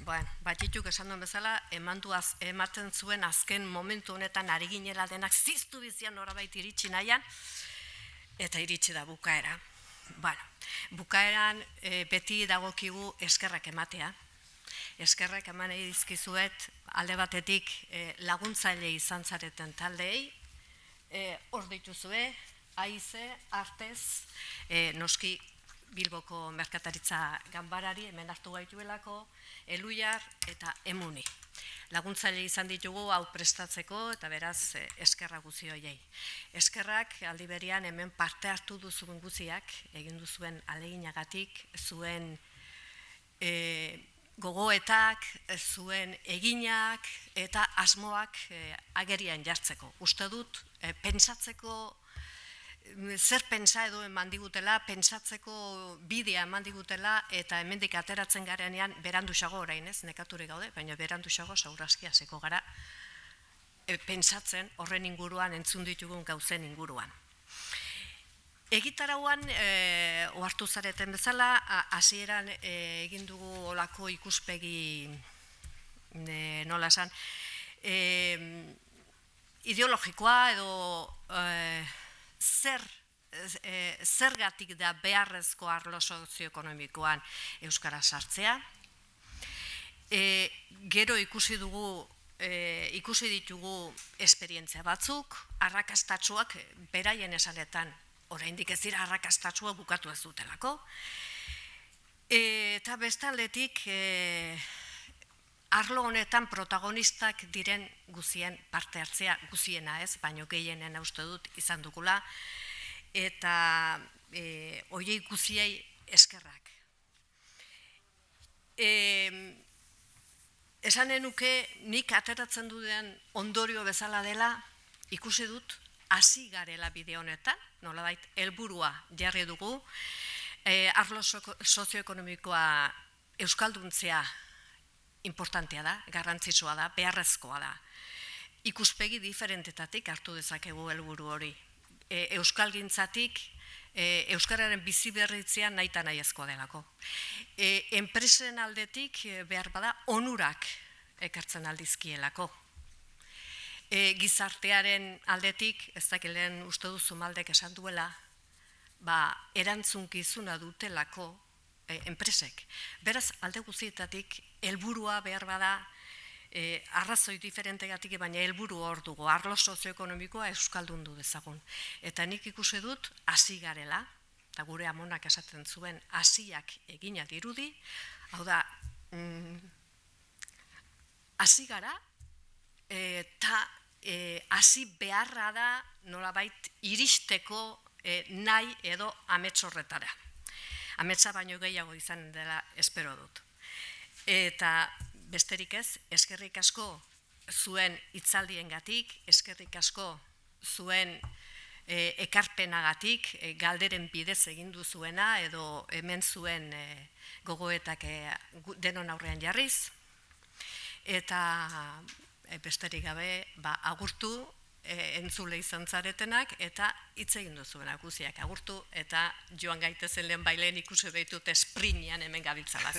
Batituk esan duen bezala, ematen zuen azken momentu honetan ari ginela denak ziztu bizian norabait iritsi nahian, eta iritsi da bukaera. Bukaeran beti dagokigu eskerrak ematea. Eskerrak eman nahi dizkizuet alde batetik laguntzaile izan zareten taldeei, hor dituzue, Aize, Artez, noski Bilboko Merkataritza Ganbarari, hemen hartu gaituelako, Eluiar eta Emuni. Laguntzaile izan ditugu hau prestatzeko eta beraz eskerra guzi hoiei. Eskerrak aldi berean hemen parte hartu duzuen guziak, egin duzuen aleginagatik, zuen gogoetak, zuen eginak eta asmoak agerian jartzeko. Uste dut, pentsatzeko zer pentsa edo eman digutela, pentsatzeko bidea eman digutela eta hemendik ateratzen garenean beranduxago orain ez, nekaturik gaude, baina beranduxago sauraski hasiko gara pentsatzen horren inguruan entzun ditugun gauzen inguruan. Egitarauan, ohartu zareten bezala, hasieran egin dugu olako ikuspegi, nola esan, ideologikoa edo zergatik da beharrezko arlo sozioekonomikoan euskara sartzea. Gero ikusi ditugu esperientzia batzuk, arrakastatsuak beraien esanetan, oraindik ez dira arrakastatsua bukatu ez dutelako. Eta bestaldetik, arlo honetan protagonistak diren guzien parte hartzea, guziena ez, baino gehienen uste dut izan dugula, eta horiei guziei eskerrak. Esanen nuke nik ateratzen duten ondorio bezala dela, ikusi dut, hasi garela bide honetan, nolabait helburua jarri dugu, arlo sozioekonomikoa euskalduntzea importantea da, garrantzitsua da, beharrezkoa da. Ikuspegi diferentetatik hartu dezakegu helburu hori. Euskalgintzatik, euskararen bizi berritzea nahita nahiezkoa delako. Enpresen aldetik behar bada onurak ekartzen aldizkielako. Gizartearen aldetik, ez dakilen uste duzu Maldek esan duela, erantzunkizuna dutelako enpresek. Beraz, alde guztietatik, helburua behar bada, arrazoi diferentegatik, baina helburu hor dugu, arlo sozioekonomikoa euskaldundu dezagun. Eta nik ikusi dut, hasi garela, eta gure amonak esaten zuen, hasiak egina dirudi, hau da, hasi gara, eta hasi beharra da nolabait iristeko nahi edo amets horretara. Ametsa baino gehiago izan dela espero dut. Eta besterik ez, eskerrik asko zuen hitzaldiengatik, eskerrik asko zuen ekarpenagatik, galderen bidez egin duzuena edo hemen zuen gogoetak denon aurrean jarriz. Eta besterik gabe agurtu, entzule izan zaretenak eta hitz egin duzuenak guziak agurtu eta joan gaitezen lehen bailen ikusi ditut esprinian hemen gabiltzala.